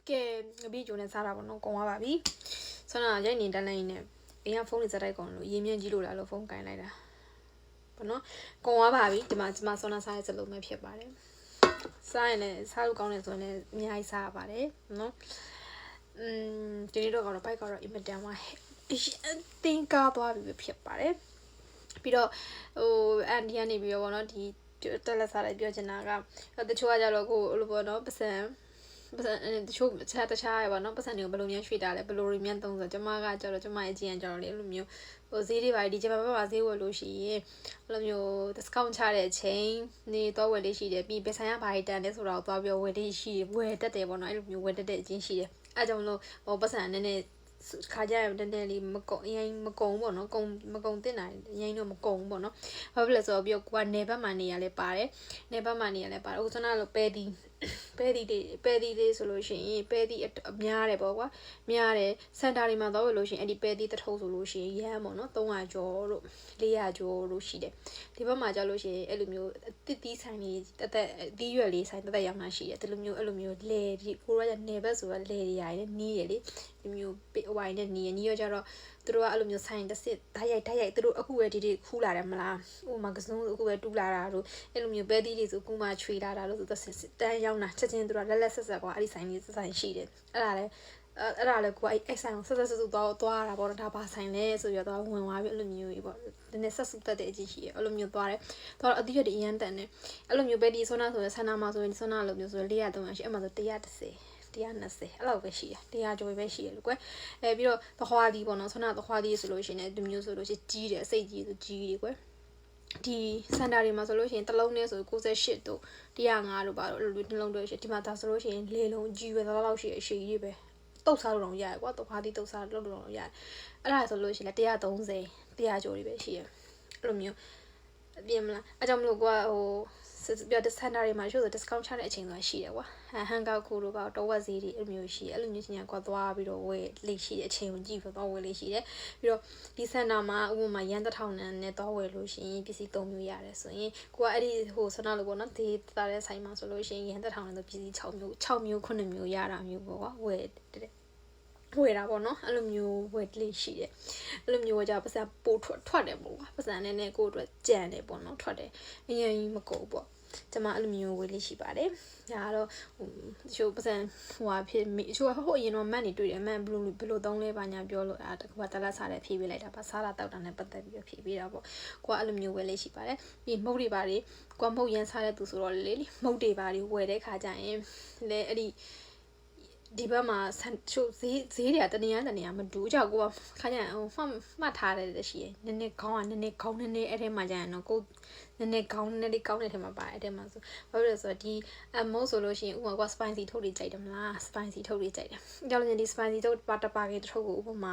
ကဲပြီးဂျိုနဲ့စားတာပေါ့နော်ကုန်သွားပါပြီဆန္ဒရိုက်နေတက်လိုက်နေအိမ်ကဖုန်းလေးစက်တိုက်ကုန်လို့ရေးမြင့်ကြီးလို့လားလို့ဖုန်းကင်လိုက်တာပေါ့နော်ကုန်သွားပါပြီဒီမှာဆန္ဒစားရစလုံးပဲဖြစ်ပါတယ်စားရင်လည်းစားလို့ကောင်းတယ်ဆိုရင်လည်းအများကြီးစားရပါတယ်နော်ဒီနေ့တော့ကတော့ဘိုက်ကတော့အင်မတန်မှတင်ကားသွားပြီဖြစ်ပါတယ်ပြီးတော့ဟိုအန်ဒီကနေပြီးတော့ဗောနော်ဒီတက်လက်စားလိုက်ပြောချင်တာကတချို့ကကြတော့ကိုလိုပေါ့နော်ပစံတချို့တခြားရပါတော့ပတ်စံတွေကိုဘယ်လိုများရွှေ့တာလဲဘယ်လိုတွေများသုံးဆိုကျမကကြတော့ကျမရဲ့အကြည့်အကြတော့လေအဲ့လိုမျိုးဟိုဈေးတွေပါဒီကျမဘက်မှာဈေးဝယ်လို့ရှိရင်အဲ့လိုမျိုး discount ချတဲ့အချိန်နေတော့ဝယ်လေးရှိတယ်ပြီးဘယ်ဆိုင်ကဘာတွေတန်လဲဆိုတော့သွားပြောဝယ်လေးရှိဝယ်တက်တယ်ပေါ့နော်အဲ့လိုမျိုးဝယ်တက်တဲ့အချင်းရှိတယ်အဲ့ကြောင့်မလို့ဟိုပတ်စံနည်းနည်းခါကြရတဲ့တဲ့လေးမကုံအရင်မကုံပေါ့နော်ကုံမကုံတင်နိုင်အရင်တော့မကုံပေါ့နော်ဘာဖြစ်လဲဆိုတော့ပြီးတော့ကိုကနေဘက်မှနေရလဲပါတယ်နေဘက်မှနေရလဲပါတယ်အခုစနာလို့ပဲဒီလေးဆိုလို့ရှိရင်ပဲဒီများတယ်ပေါ့ကွာများတယ်စင်တာတွေမှာတော့လို့ရှိရင်အဲ့ဒီပဲဒီတထုပ်ဆိုလို့ရှိရင်ရမ်းပေါ့နော်300ကျော်တို့400ကျော်တို့ရှိတယ်ဒီဘက်မှာကြာလို့ရှိရင်အဲ့လိုမျိုးတစ်တီးဆိုင်လေးတက်တီးရွက်လေးဆိုင်တက်ရောက်မှရှိတယ်ဒီလိုမျိုးအဲ့လိုမျိုးလေဒီကိုရကနေဘက်ဆိုတော့လေတွေရတယ်နီးတယ်လေဒီမျိုးဝိုင်းနဲ့နီးရကြတော့သူတို့ကအဲ့လိုမျိုးဆိုင်တစ်စစ်ဓာတ်ရိုက်သူတို့အခုပဲဒီခူးလာတယ်မလားဥမာကစုံအခုပဲတူးလာတာတို့အဲ့လိုမျိုးပဲတီးတွေဆိုကူမှချွေလာတာလို့ဆိုတန်းရောက်တာချက်ချင်းသူတို့လက်ဆက်ကွာအဲ့ဒီဆိုင်လေးဆိုင်ရှိတယ်အဲ့ဒါလည်းကိုအဲ့ဆိုင်ကိုဆက်သွားတာပေါ့ဒါပါဆိုင်လဲဆိုပြီးတော့ဝင်သွားပြီးအဲ့လိုမျိုးကြီးပေါ့နည်းနည်းဆက်စုတက်တဲ့အချင်းရှိရအဲ့လိုမျိုးသွားတယ်တော့အတိရတအရန်တန်တယ်အဲ့လိုမျိုးပဲဒီဆောနာဆိုရင်ဆန္ဒမှာဆိုရင်ဆောနာလိုမျိုးဆို400 300ရှိအဲ့မှာဆို130 120အဲ့လောက်ပဲရှိတယ်100ကျော်ပဲရှိတယ်လို့ကွယ်ပြီးတော့သခွားသီးပေါ့နော်ဆန္ဒသခွားသီးဆိုလို့ရှိရင်ဒီမျိုးဆိုလို့ရှိရင်ကြီးတယ်အစိတ်ကြီးဆိုကြီးတယ်ကွယ်ဒီစန်တာတွေမှာဆိုလို့ရှိရင်တစ်လုံးနဲ့ဆို98တို့105တို့ပါတော့အဲ့လိုနှလုံးတွေရှိဒီမှာဒါဆိုလို့ရှိရင်၄လုံးကြီးပဲလောက်ရှိအရှိကြီးပဲတုတ်စားလို့တော့ရတယ်ကွာသခွားသီးတုတ်စားလို့တော့ရတယ်အဲ့ဒါဆိုလို့ရှိရင်130 100ကျော်တွေပဲရှိရအဲ့လိုမျိုးအပြင်မလားအကြောင်းမလို့ကွာဟိုပြောတဲ့စန်တာတွေမှာရှိဆို discount ချတဲ့အချိန်ဆိုတာရှိတယ်ကွာဟန်ကောက်ခုတို့ကတော့ဝက်ဈေးတွေအဲ့လိုမျိုးရှိအဲ့လိုမျိုးချင်းကွာသွားပြီးတော့ဝယ်လေးရှိတဲ့အချိန်ကိုကြည့်ပြီးတော့ဝယ်လေးရှိတယ်ပြီးတော့ဒီစန်တာမှာဥပမာရန်1000နဲ့တော့ဝယ်လို့ရှိရင်ပစ္စည်း3မျိုးရတယ်ဆိုရင်ကိုကအဲ့ဒီဟိုဆနာလို့ပေါ့နော်ဒီသားတဲ့ဆိုင်မှာဆိုလို့ရှိရင်ရန်1000နဲ့တော့ပစ္စည်း6မျိုး9မျိုးရတာမျိုးပေါ့ကွာဝယ်တာပေါ့နော်အဲ့လိုမျိုးဝယ်လေးရှိတယ်အဲ့လိုမျိုးကကြပတ်စံပို့ထွက်တယ်ပေါ့ကွာပတ်စံနဲ့ကိုယ့်အတွက်ကြံတယ်ပေါ့နော်ထွက်တယ်အရင်ကြီးမကုန်ပေါ့ကျမအဲ့လိုမျိုးဝယ်လေးရှိပါတယ်ဒါကတော့ချို့ပတ်စံဟိုဟာဖြစ်ချို့ဟိုအရင်တော့မတ်နေတွေ့တယ်မတ်ဘလို့သုံးလဲပါညာပြောလို့တကူကတလက်စားတယ်ဖြေးပေးလိုက်တာပါစားတာတောက်တာနဲ့ပတ်သက်ပြီးဖြေးပေးတာပေါ့ကိုကအဲ့လိုမျိုးဝယ်လေးရှိပါတယ်ပြီးမုတ်တွေပါတယ်ကိုကမုတ်ရန်စားတဲ့သူဆိုတော့လေမုတ်တွေပါတယ်ဝယ်တဲ့ခါကျရင်လေအဲ့ဒီဘက်မှာချို့ဈေးတွေကတနေရမတူကြောက်ကိုကခါကျရင်ဟိုမှတ်ထားတယ်ရှိရယ်နည်းနည်းခေါင်းနည်းနည်းအဲ့ထဲမှာကျရင်တော့ကိုနည်းနည်းခေါင်းတဲ့ထဲမှာပါတယ်အဲ့ထဲမှာဆိုဘာလို့လဲဆိုတော့ဒီမုတ်ဆိုလို့ရှိရင်ဥပမာက spicy ထုတ်တွေကြိုက်တယ်မလား spicy ထုတ်တွေကြိုက်တယ်ကြောက်လို့ဒီ spicy ထုတ်ပါကေထုတ်ကိုဥပမ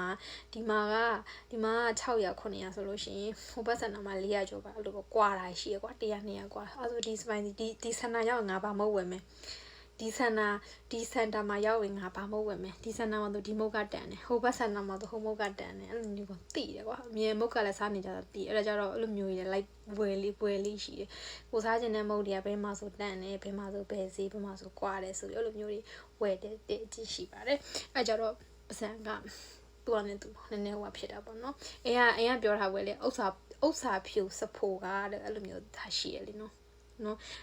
ာဒီမှာ600 900ဆိုလို့ရှိရင်ဟိုဘက်ဆန်နာမှာ400ကျော်ပါအဲ့လိုပေါ့ကွာတာရှိရကွာ100 200ကွာအဲ့ဆိုဒီ spicy ဒီဆန်နာရောက်ငါပါမဟုတ်ဝယ်မယ်ဒီစန်တာမှာရောက်ရင်ငါဘာမဟုတ်ဝယ်မယ်ဒီစန်တာမှာတော့ဒီမုတ်ကတန်တယ်ဟိုဘက်စန်တာမှာတော့ဟိုမုတ်ကတန်တယ်အဲ့လိုမျိုးကိုသိတယ်ကွာအမြဲမုတ်ကလည်းစားနေကြတာသိအဲ့ဒါကြတော့အဲ့လိုမျိုးကြီးလိုက်ဝယ်လေးရှိတယ်ကိုစားခြင်းတဲ့မုတ်တွေကဘယ်မှာဆိုတန်တယ်ဘယ်မှာဆိုဘယ်ဈေးဘယ်မှာဆိုကွာတယ်ဆိုပြီးအဲ့လိုမျိုးတွေဝယ်တဲ့အကြည့်ရှိပါတယ်အဲ့ကြတော့ပစံကသူကလည်းသူနည်းနည်းဟိုဖြစ်တာပေါ့နော်အိမ်ကပြောထားဝယ်လေဥစ္စာဖြူစဖို့ကတဲ့အဲ့လိုမျိုးထားရှိရလေနော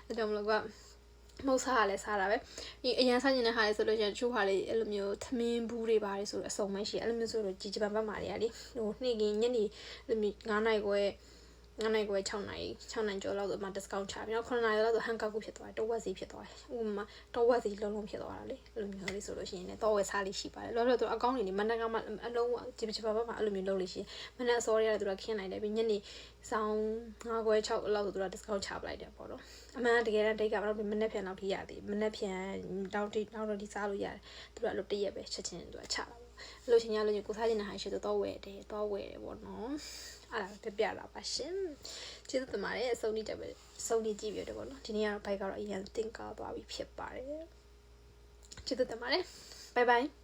်အဲ့ကြောင့်မလို့ကမုတ်စားရလဲစားတာပဲဒီအရန်စားကျင်တဲ့ဟာလေးဆိုလို့ရှိရင်ချိုးဟာလေးအဲ့လိုမျိုးသမင်းဘူးတွေပါတယ်ဆိုတော့အစုံပဲရှိအဲ့လိုမျိုးဆိုတော့ဂျပန်ဘက်မှာတွေကလေဟိုနေ့ကညနေအဲ့လိုမျိုး9နာရီခွဲ6နာရီကျော်လောက်ဆိုမှ discount ချပြီးတော့9နာရီလောက်ဆိုဟန်ကောက်ခုဖြစ်သွားတယ်တော့ဝက်စီဖြစ်သွားတယ်ဥပမာတော့ဝက်စီလုံးဖြစ်သွားတာလေအဲ့လိုမျိုးလေးဆိုလို့ရှိရင်လည်းတော့ဝက်စားလေးရှိပါတယ်လောလောတော့အကောင့်တွေမနက်ကမှအလုံးဂျပန်ဘက်မှာအဲ့လိုမျိုးလုပ်လို့ရှိရင်မနက်အစောရသူကခင်းလိုက်တယ်ပြီးညနေဆောင်9ခွဲ6လောက်ဆိုသူက discount ချပလိုက်တယ်ပေါ့နော်အမှန်တကယ်တမ်းဒိတ်ကတော့မနက်ဖြန်လောက်ထိရသေးမနက်ဖြန်နောက်တော့ဒီစားလို့ရတယ်သူကအဲ့လိုတရက်ပဲချက်ချင်းသူကချတာပေါ့အဲ့လိုချင်းရလို့ကိုစားချင်တဲ့ဟာရှိတော့ဝယ်တယ်ပေါ့နော်အဲ့ဒါပြတာပါရှင်ကျေးဇူးတင်ပါတယ်အဆုံးထိကြည့်ပြတယ်ပေါ့နော်ဒီနေ့ကတော့ဘိုက်ကတော့အရင်တင်ကားသွားပြီဖြစ်ပါတယ်ကျေးဇူးတင်ပါတယ်ဘိုင်ဘိုင်